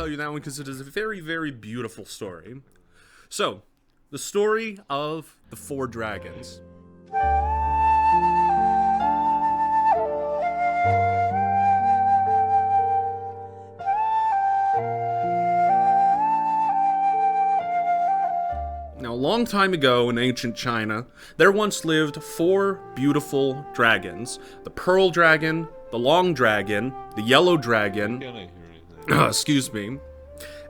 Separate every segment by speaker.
Speaker 1: tell you that one because it is a very, very beautiful story. So, the story of the 4 dragons. Now, a long time ago in ancient China, there once lived 4 beautiful dragons. The pearl dragon, the long dragon, the yellow dragon, excuse me,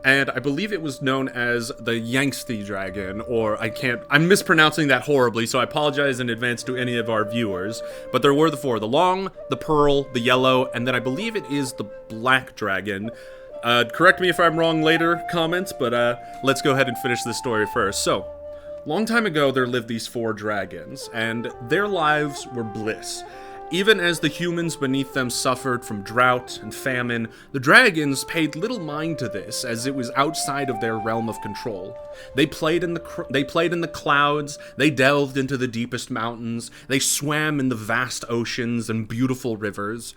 Speaker 1: and I believe it was known as the Yangtze dragon, or I'm mispronouncing that horribly, so I apologize in advance to any of our viewers, but there were the 4, the long, the pearl, the yellow, and then I believe it is the black dragon. Correct me if I'm wrong later, comments, but let's go ahead and finish this story first. So, long time ago there lived these 4 dragons, and their lives were bliss. Even as the humans beneath them suffered from drought and famine, the dragons paid little mind to this, as it was outside of their realm of control. They played in the clouds, they delved into the deepest mountains, they swam in the vast oceans and beautiful rivers.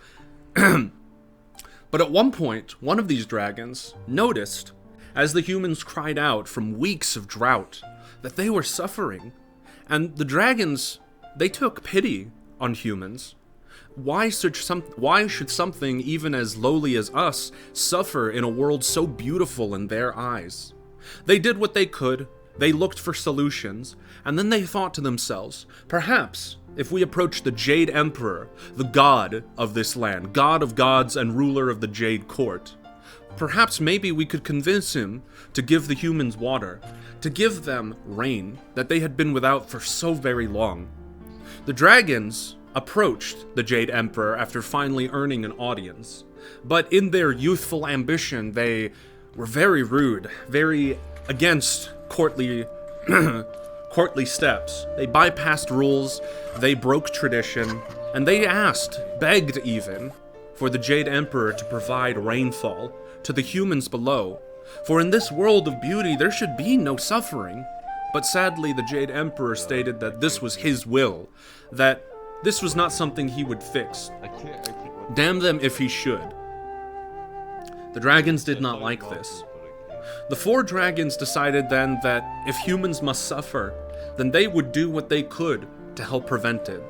Speaker 1: But at one point, one of these dragons noticed, as the humans cried out from weeks of drought, that they were suffering. And the dragons, they took pity on humans. Why should something even as lowly as us suffer in a world so beautiful in their eyes? They did what they could, they looked for solutions, and then they thought to themselves, perhaps if we approach the Jade Emperor, the god of this land, god of gods and ruler of the Jade Court, perhaps maybe we could convince him to give the humans water, to give them rain that they had been without for so very long. The dragons approached the Jade Emperor after finally earning an audience, but in their youthful ambition, they were very rude, very against courtly steps. They bypassed rules, they broke tradition, and they begged even, for the Jade Emperor to provide rainfall to the humans below. For in this world of beauty, there should be no suffering. But sadly, the Jade Emperor stated that this was his will, that this was not something he would fix. Damn them if he should. The dragons did not like this. The 4 dragons decided then that if humans must suffer, then they would do what they could to help prevent it.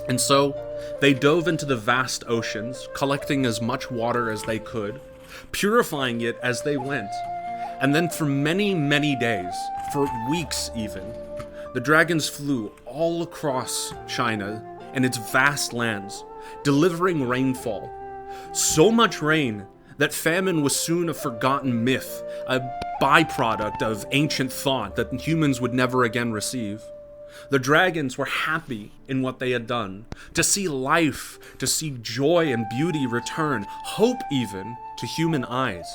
Speaker 1: And so, they dove into the vast oceans, collecting as much water as they could, purifying it as they went. And then for many, many days, for weeks even, the dragons flew all across China and its vast lands, delivering rainfall. So much rain that famine was soon a forgotten myth, a byproduct of ancient thought that humans would never again receive. The dragons were happy in what they had done, to see life, to see joy and beauty return, hope even, to human eyes.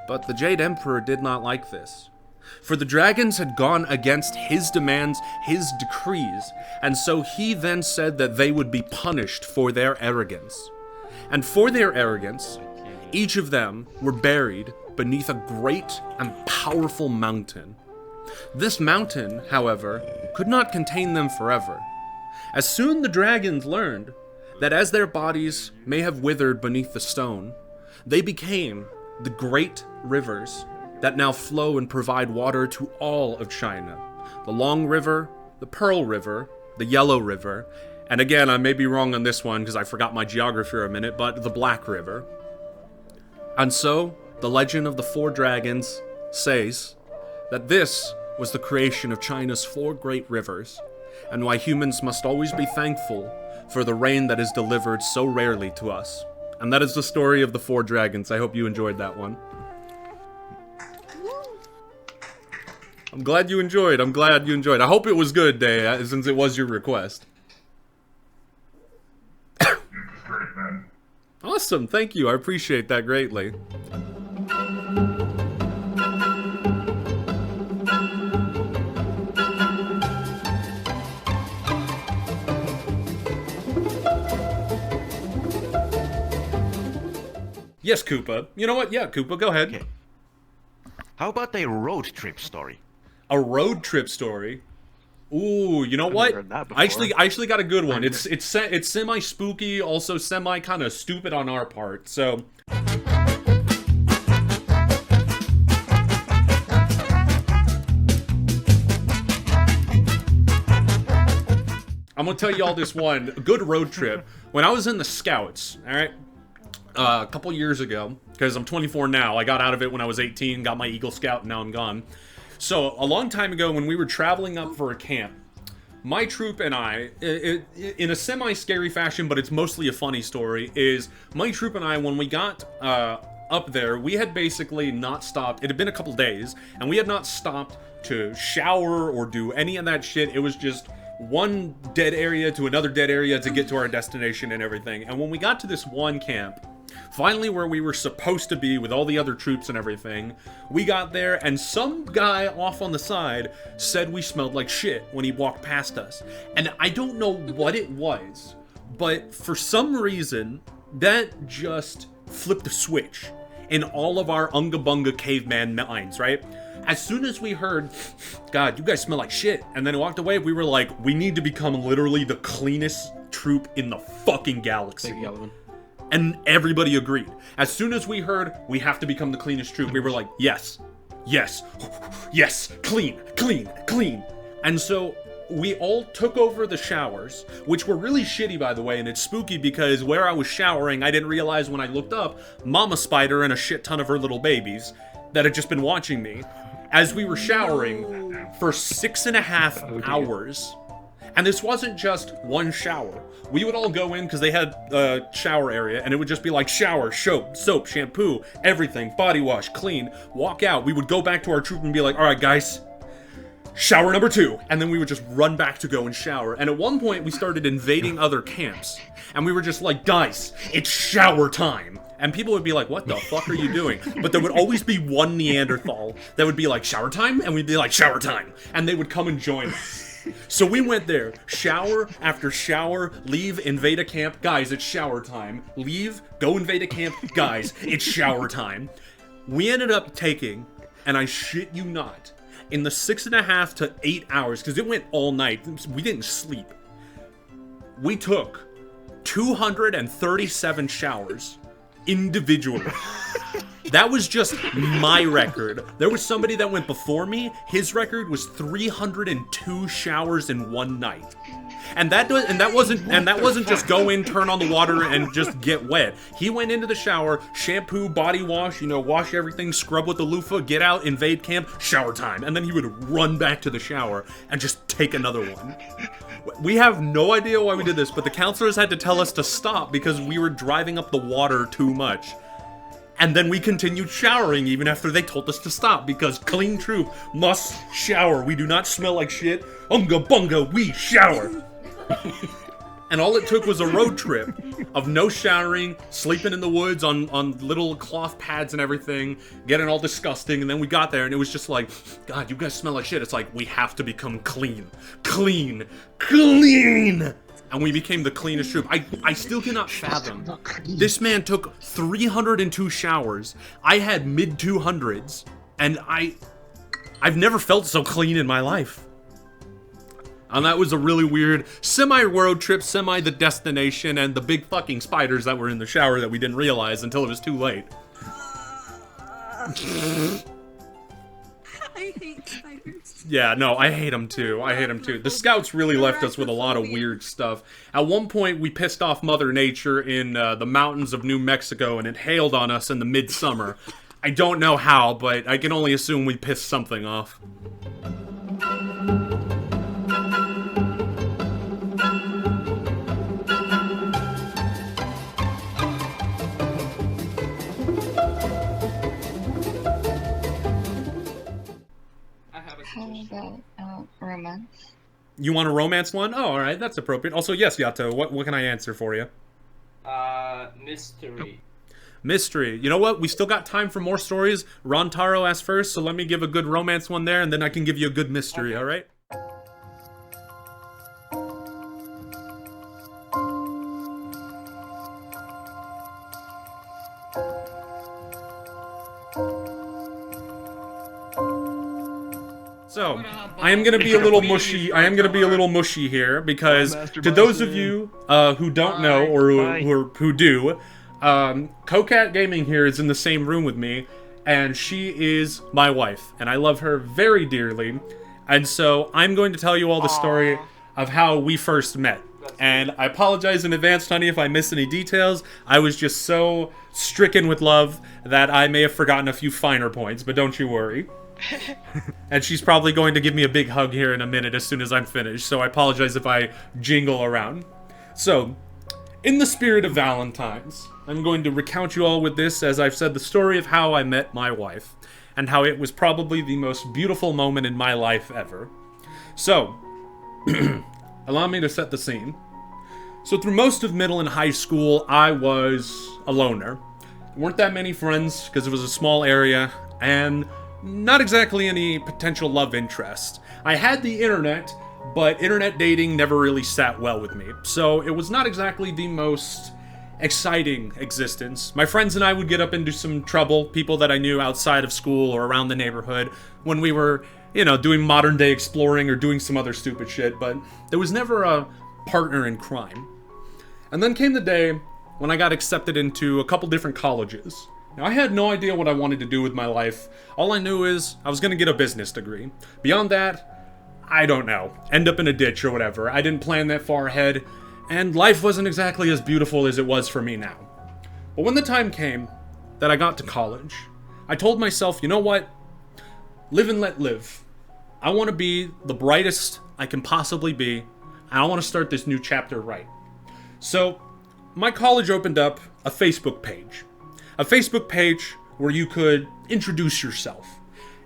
Speaker 1: But the Jade Emperor did not like this. For the dragons had gone against his demands, his decrees, and so he then said that they would be punished for their arrogance. And for their arrogance, each of them were buried beneath a great and powerful mountain. This mountain, however, could not contain them forever. As soon the dragons learned that as their bodies may have withered beneath the stone, they became the great rivers that now flow and provide water to all of China. The Long River, the Pearl River, the Yellow River, and again, I may be wrong on this one because I forgot my geography for a minute, but the Black River. And so, the legend of the 4 dragons says that this was the creation of China's 4 great rivers, and why humans must always be thankful for the rain that is delivered so rarely to us. And that is the story of the 4 dragons. I hope you enjoyed that one. I'm glad you enjoyed. I hope it was good, Day, since it was your request. Awesome, thank you. I appreciate that greatly. Yes, Koopa. You know what? Yeah, Koopa, go ahead.
Speaker 2: Okay. How about a road trip story?
Speaker 1: A road trip story? Ooh, you know what? I actually got a good one. It's semi spooky, also semi kind of stupid on our part. So I'm gonna tell you all this one good road trip. When I was in the Scouts, all right, a couple years ago, because I'm 24 now. I got out of it when I was 18, got my Eagle Scout, and now I'm gone. So a long time ago, when we were traveling up for a camp, my troop and I, in a semi-scary fashion, but it's mostly a funny story, is my troop and I, when we got up there, we had basically not stopped. It had been a couple days, and we had not stopped to shower or do any of that shit. It was just one dead area to another dead area to get to our destination and everything. And when we got to this one camp, finally where we were supposed to be with all the other troops and everything, we got there and some guy off on the side said we smelled like shit when he walked past us. And I don't know what it was, but for some reason, that just flipped a switch in all of our Unga Bunga caveman minds, right? As soon as we heard, God, you guys smell like shit, and then it walked away, we were like, we need to become literally the cleanest troop in the fucking galaxy. And everybody agreed. As soon as we heard, we have to become the cleanest troop, we were like, yes, yes, yes, clean, clean, clean. And so we all took over the showers, which were really shitty, by the way, and it's spooky because where I was showering, I didn't realize when I looked up, Mama Spider and a shit ton of her little babies that had just been watching me as we were showering for 6.5 hours. And this wasn't just one shower. We would all go in because they had a shower area, and it would just be like shower, soap, shampoo, everything, body wash, clean, walk out. We would go back to our troop and be like, all right, guys, shower number 2. And then we would just run back to go and shower. And at one point, we started invading other camps. And we were just like, guys, it's shower time. And people would be like, what the fuck are you doing? But there would always be one Neanderthal that would be like, shower time? And we'd be like, shower time. And they would come and join us. So we went there, shower after shower, leave, invade a camp. Guys, it's shower time. Leave, go invade a camp. Guys, it's shower time. We ended up taking, and I shit you not, in the 6.5 to 8 hours, because it went all night, we didn't sleep. We took 237 showers individually. That was just my record. There was somebody that went before me. His record was 302 showers in one night. And that wasn't just go in, turn on the water, and just get wet. He went into the shower, shampoo, body wash, wash everything, scrub with the loofah, get out, invade camp, shower time. And then he would run back to the shower and just take another one. We have no idea why we did this, but the counselors had to tell us to stop because we were driving up the water too much. And then we continued showering even after they told us to stop, because clean troop must shower. We do not smell like shit. Unga bunga, we shower. And all it took was a road trip of no showering, sleeping in the woods on little cloth pads and everything, getting all disgusting, and then we got there and it was just like, God, you guys smell like shit. It's like, we have to become clean. Clean. Clean! And we became the cleanest troop. I still cannot fathom. This man took 302 showers. I had mid-200s, and I've never felt so clean in my life. And that was a really weird semi-road trip, semi-the destination, and the big fucking spiders that were in the shower that we didn't realize until it was too late.
Speaker 3: I hate spiders.
Speaker 1: Yeah, no, I hate them too. I hate them too. The Scouts really left us with a lot of weird stuff. At one point, we pissed off Mother Nature in the mountains of New Mexico, and it hailed on us in the midsummer. I don't know how, but I can only assume we pissed something off.
Speaker 4: How about romance?
Speaker 1: You want a romance one? Oh, alright, that's appropriate. Also, yes, Yato, what can I answer for you?
Speaker 5: Mystery.
Speaker 1: Mystery. You know what? We still got time for more stories. Ron Taro asked first, so let me give a good romance one there, and then I can give you a good mystery, okay. Alright? So, I am gonna be a little mushy. I am gonna be a little mushy here because to those of you who don't know or who do, Cocat Gaming here is in the same room with me, and she is my wife, and I love her very dearly. And so I'm going to tell you all the story of how we first met. And I apologize in advance, honey, if I miss any details. I was just so stricken with love that I may have forgotten a few finer points, but don't you worry. And she's probably going to give me a big hug here in a minute as soon as I'm finished, so I apologize if I jingle around. So, in the spirit of Valentines, I'm going to recount you all with this, as I've said, the story of how I met my wife, and how it was probably the most beautiful moment in my life ever. So, allow me to set the scene. So through most of middle and high school, I was a loner. There weren't that many friends, because it was a small area, and not exactly any potential love interest. I had the internet, but internet dating never really sat well with me, so it was not exactly the most exciting existence. My friends and I would get up into some trouble, people that I knew outside of school or around the neighborhood, when we were, doing modern day exploring or doing some other stupid shit, but there was never a partner in crime. And then came the day when I got accepted into a couple different colleges. Now, I had no idea what I wanted to do with my life. All I knew is I was going to get a business degree. Beyond that, I don't know. End up in a ditch or whatever. I didn't plan that far ahead, and life wasn't exactly as beautiful as it was for me now. But when the time came that I got to college, I told myself, you know what? Live and let live. I want to be the brightest I can possibly be, and I want to start this new chapter right. So, my college opened up a Facebook page. A Facebook page where you could introduce yourself.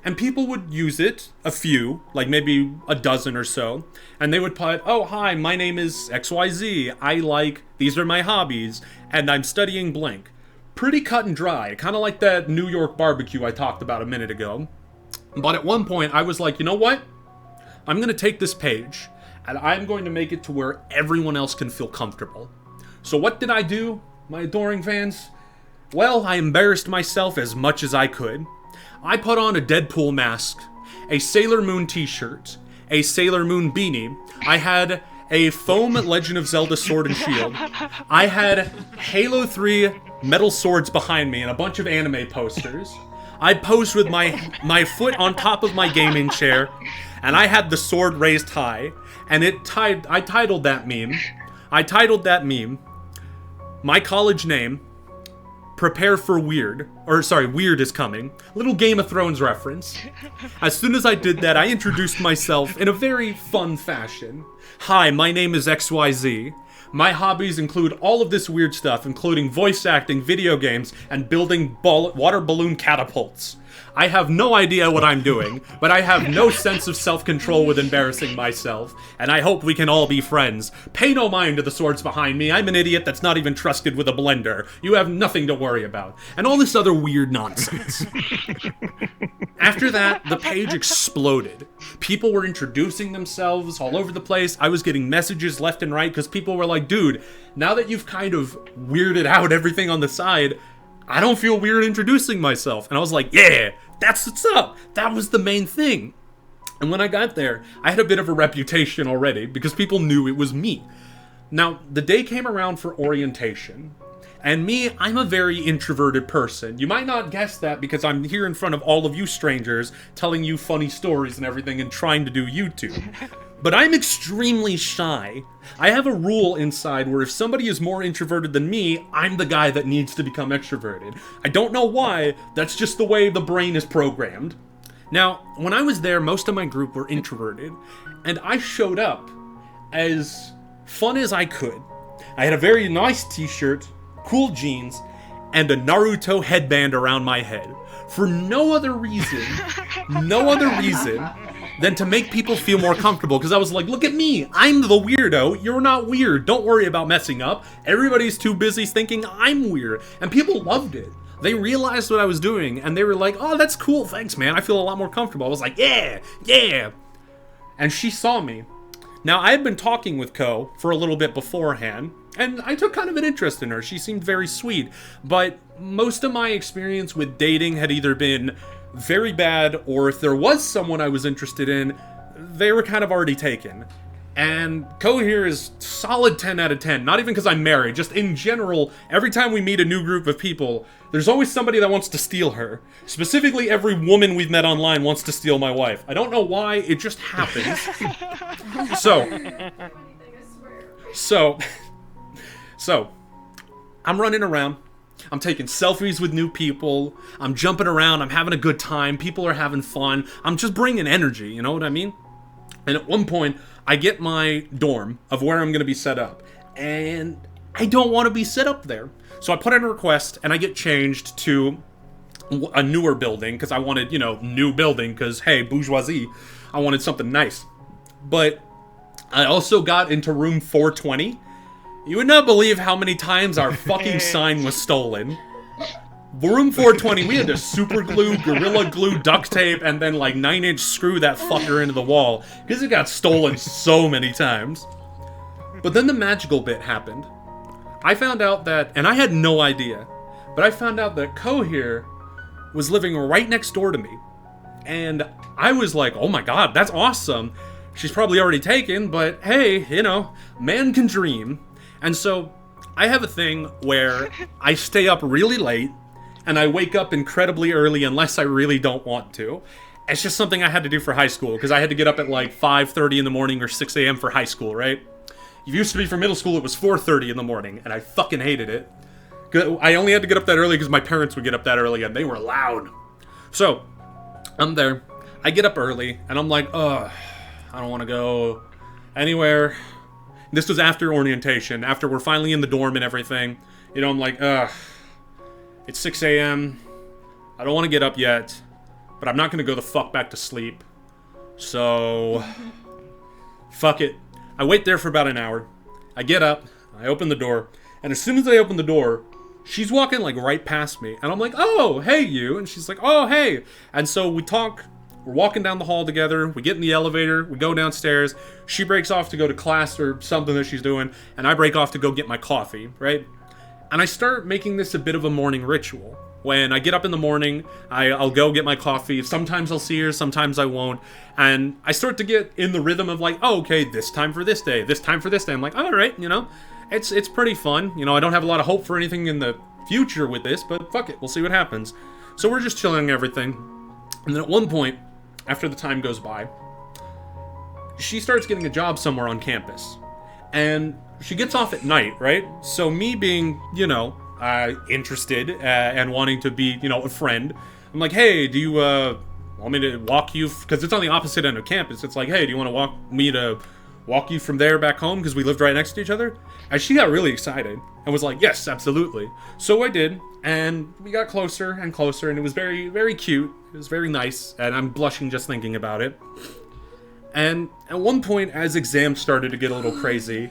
Speaker 1: And people would use it, a few, like maybe a dozen or so, and they would put, oh, hi, my name is XYZ, these are my hobbies, and I'm studying blank. Pretty cut and dry, kind of like that New York barbecue I talked about a minute ago. But at one point, I was like, you know what? I'm going to take this page, and I'm going to make it to where everyone else can feel comfortable. So what did I do, my adoring fans? Well, I embarrassed myself as much as I could. I put on a Deadpool mask, a Sailor Moon t-shirt, a Sailor Moon beanie. I had a foam Legend of Zelda sword and shield. I had Halo 3 metal swords behind me and a bunch of anime posters. I posed with my foot on top of my gaming chair, and I had the sword raised high, and I titled that meme, my college name, Prepare for Weird. Weird is coming. Little Game of Thrones reference. As soon as I did that, I introduced myself in a very fun fashion. Hi, my name is XYZ. My hobbies include all of this weird stuff, including voice acting, video games, and building water balloon catapults. I have no idea what I'm doing, but I have no sense of self-control with embarrassing myself, and I hope we can all be friends. Pay no mind to the swords behind me. I'm an idiot that's not even trusted with a blender. You have nothing to worry about. And all this other weird nonsense. After that, the page exploded. People were introducing themselves all over the place. I was getting messages left and right because people were like, dude, now that you've kind of weirded out everything on the side, I don't feel weird introducing myself. And I was like, yeah, that's what's up. That was the main thing. And when I got there, I had a bit of a reputation already because people knew it was me. Now, the day came around for orientation. And me, I'm a very introverted person. You might not guess that because I'm here in front of all of you strangers telling you funny stories and everything and trying to do YouTube. But I'm extremely shy. I have a rule inside where if somebody is more introverted than me, I'm the guy that needs to become extroverted. I don't know why, that's just the way the brain is programmed. Now, when I was there, most of my group were introverted, and I showed up as fun as I could. I had a very nice t-shirt, cool jeans, and a Naruto headband around my head. For no other reason than to make people feel more comfortable, because I was like, look at me, I'm the weirdo, you're not weird, don't worry about messing up, everybody's too busy thinking I'm weird, and people loved it. They realized what I was doing, and they were like, oh, that's cool, thanks man, I feel a lot more comfortable. I was like, yeah, and she saw me. Now, I had been talking with Ko for a little bit beforehand, and I took kind of an interest in her. She seemed very sweet, but most of my experience with dating had either been very bad, or if there was someone I was interested in, they were kind of already taken. And Ko here is solid 10 out of 10. Not even because I'm married, just in general, every time we meet a new group of people, there's always somebody that wants to steal her. Specifically, every woman we've met online wants to steal my wife. I don't know why, it just happens. So, I'm running around. I'm taking selfies with new people. I'm jumping around. I'm having a good time. People are having fun. I'm just bringing energy, you know what I mean? And at one point, I get my dorm of where I'm going to be set up. And I don't want to be set up there. So I put in a request, and I get changed to a newer building, because I wanted, new building, because, hey, bourgeoisie, I wanted something nice. But I also got into room 420. You would not believe how many times our fucking sign was stolen. Room 420, we had to super glue, gorilla glue, duct tape, and then 9-inch screw that fucker into the wall, because it got stolen so many times. But then the magical bit happened. I found out that, and I had no idea, but I found out that Ko here was living right next door to me. And I was like, oh my god, that's awesome. She's probably already taken, but hey, man can dream. And so, I have a thing where I stay up really late, and I wake up incredibly early unless I really don't want to. It's just something I had to do for high school, because I had to get up at 5:30 in the morning or 6 a.m. for high school, right? It used to be for middle school, it was 4:30 in the morning, and I fucking hated it. I only had to get up that early because my parents would get up that early, and they were loud. So, I'm there. I get up early, and I'm like, ugh, I don't want to go anywhere. This was after orientation, after we're finally in the dorm and everything. I'm like, ugh. It's 6 a.m. I don't want to get up yet, but I'm not going to go the fuck back to sleep. So, fuck it. I wait there for about an hour. I get up, I open the door, and as soon as I open the door, she's walking right past me. And I'm like, oh, hey you. And she's like, oh, hey. And so we talk. We're walking down the hall together. We get in the elevator. We go downstairs. She breaks off to go to class or something that she's doing. And I break off to go get my coffee, right? And I start making this a bit of a morning ritual. When I get up in the morning, I'll go get my coffee. Sometimes I'll see her, sometimes I won't. And I start to get in the rhythm of oh, okay, this time for this day, this time for this day. I'm like, all right, it's pretty fun. I don't have a lot of hope for anything in the future with this, but fuck it, we'll see what happens. So we're just chilling and everything. And then at one point, after the time goes by, she starts getting a job somewhere on campus. And she gets off at night, right? So me being, interested and wanting to be, a friend, I'm like, hey, do you want me to walk you? Because it's on the opposite end of campus. It's like, hey, do you want to walk you from there back home? Because we lived right next to each other. And she got really excited and was like, yes, absolutely. So I did. And we got closer and closer. And it was very, very cute. It was very nice. And I'm blushing just thinking about it. And at one point, as exams started to get a little crazy,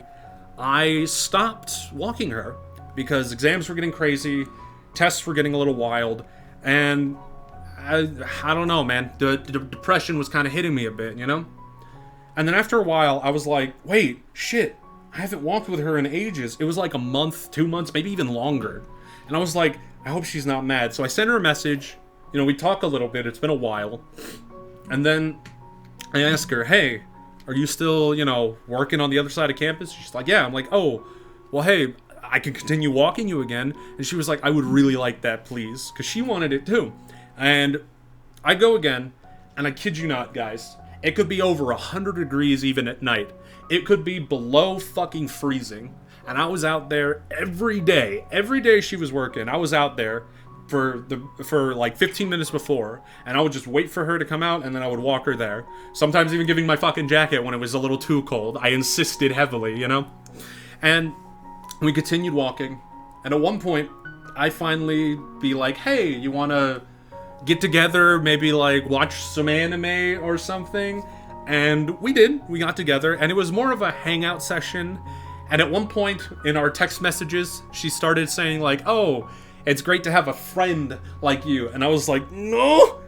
Speaker 1: I stopped walking her. Because exams were getting crazy, tests were getting a little wild, and I don't know, man. The depression was kind of hitting me a bit, And then after a while, I was like, wait, shit, I haven't walked with her in ages. It was a month, 2 months, maybe even longer. And I was like, I hope she's not mad. So I sent her a message. We talk a little bit. It's been a while. And then I ask her, hey, are you still, working on the other side of campus? She's like, yeah. I'm like, oh, well, hey, I can continue walking you again. And she was like, I would really like that, please. Because she wanted it too. And I go again, and I kid you not, guys. It could be over 100 degrees even at night. It could be below fucking freezing. And I was out there every day. Every day she was working, I was out there for 15 minutes before. And I would just wait for her to come out, and then I would walk her there. Sometimes even giving my fucking jacket when it was a little too cold. I insisted heavily, And we continued walking, and at one point, I finally be like, hey, you wanna get together, maybe watch some anime or something? And we did. We got together, and it was more of a hangout session. And at one point in our text messages, she started saying oh, it's great to have a friend like you. And I was like, no.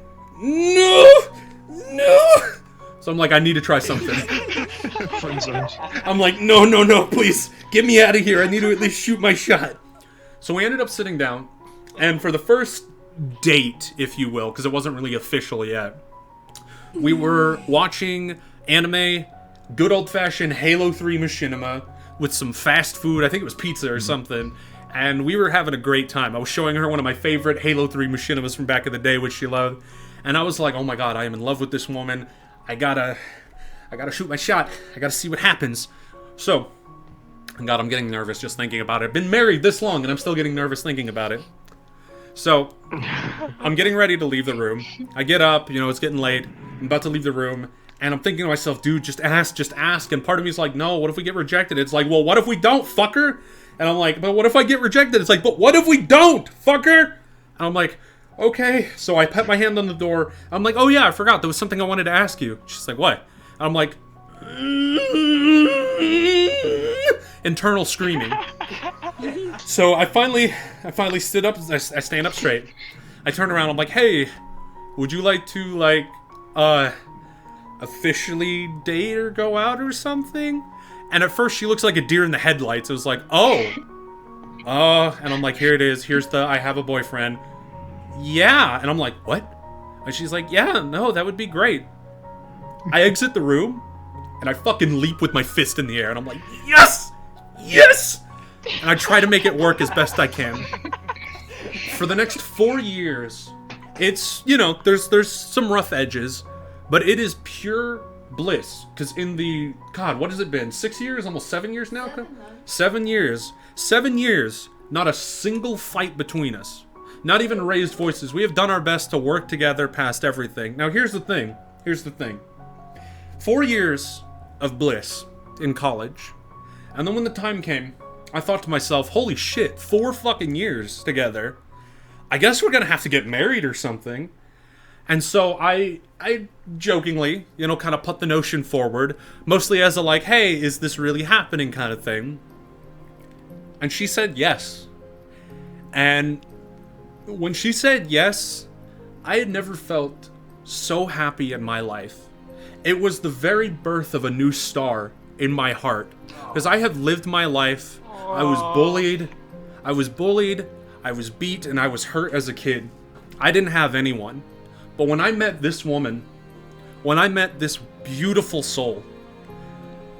Speaker 1: So I'm like, I need to try something. I'm like, no, please, get me out of here. I need to at least shoot my shot. So we ended up sitting down, and for the first date, if you will, because it wasn't really official yet, we were watching anime, good old-fashioned Halo 3 machinima with some fast food. I think it was pizza or something. And we were having a great time. I was showing her one of my favorite Halo 3 machinimas from back in the day, which she loved. And I was like, oh my god, I am in love with this woman. I gotta shoot my shot. I gotta see what happens. So, God, I'm getting nervous just thinking about it. I've been married this long, and I'm still getting nervous thinking about it. So, I'm getting ready to leave the room. I get up, it's getting late. I'm about to leave the room. And I'm thinking to myself, dude, just ask. And part of me is like, no, what if we get rejected? It's like, well, what if we don't, fucker? And I'm like, but what if I get rejected? It's like, but what if we don't, fucker? And I'm like, okay. So I put my hand on the door. I'm like, oh yeah, I forgot. There was something I wanted to ask you. She's like, what? And I'm like, internal screaming. So I finally stood up. I stand up straight. I turn around. I'm like, hey, would you like to, officially date or go out or something? And at first she looks like a deer in the headlights. It was like, and I'm like, here it is. Here's the I have a boyfriend. Yeah. And I'm like, what? And she's like, yeah, no, that would be great. I exit the room, and I fucking leap with my fist in the air, and I'm like, yes! Yes! And I try to make it work as best I can. For the next 4 years, it's, there's some rough edges, but it is pure bliss. Because in the, God, what has it been? 6 years? Almost 7 years now? 7 years. 7 years, not a single fight between us. Not even raised voices. We have done our best to work together past everything. Now, here's the thing. 4 years of bliss in college. And then when the time came, I thought to myself, holy shit, 4 fucking years together. I guess we're gonna have to get married or something. And so I jokingly, kind of put the notion forward, mostly as a like, hey, is this really happening kind of thing. And she said yes. And when she said yes, I had never felt so happy in my life. It was the very birth of a new star in my heart. Because I have lived my life. I was bullied. I was beat, and I was hurt as a kid. I didn't have anyone. But when I met this woman, when I met this beautiful soul,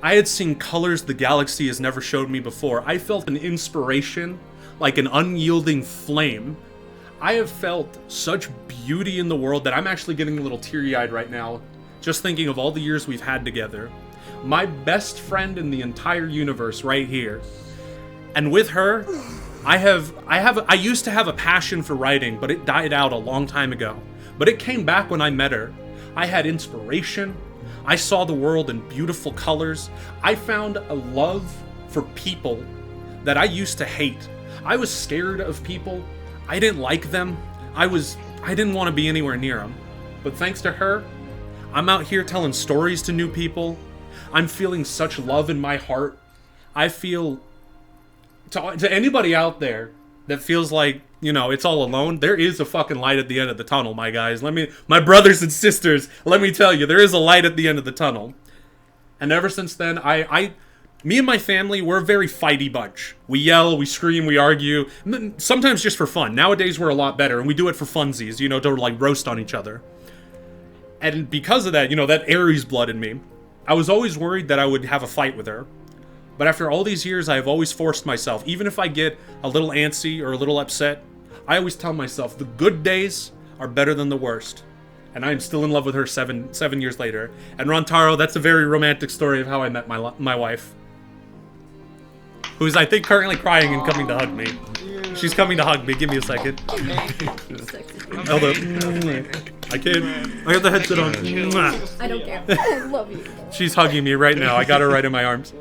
Speaker 1: I had seen colors the galaxy has never showed me before. I felt an inspiration, like an unyielding flame. I have felt such beauty in the world that I'm actually getting a little teary-eyed right now, just thinking of all the years we've had together. My best friend in the entire universe right here. And with her, I used to have a passion for writing, but it died out a long time ago. But it came back when I met her. I had inspiration. I saw the world in beautiful colors. I found a love for people that I used to hate. I was scared of people. I didn't like them. I didn't want to be anywhere near them. But thanks to her, I'm out here telling stories to new people. I'm feeling such love in my heart. I feel, to anybody out there that feels like, it's all alone, there is a fucking light at the end of the tunnel, my guys. My brothers and sisters, let me tell you, there is a light at the end of the tunnel. And ever since then, me and my family, we're a very fighty bunch. We yell, we scream, we argue, sometimes just for fun. Nowadays, we're a lot better, and we do it for funsies, to roast on each other. And because of that, that Aries blood in me, I was always worried that I would have a fight with her. But after all these years, I have always forced myself, even if I get a little antsy or a little upset, I always tell myself the good days are better than the worst. And I am still in love with her 7 years later. And Rontaro, that's a very romantic story of how I met my wife. Who's, I think, currently crying and coming to hug me. She's coming to hug me. Give me a second. Hold up. I can't. I have the headset on.
Speaker 3: I don't care. I love you.
Speaker 1: She's hugging me right now. I got her right in my arms.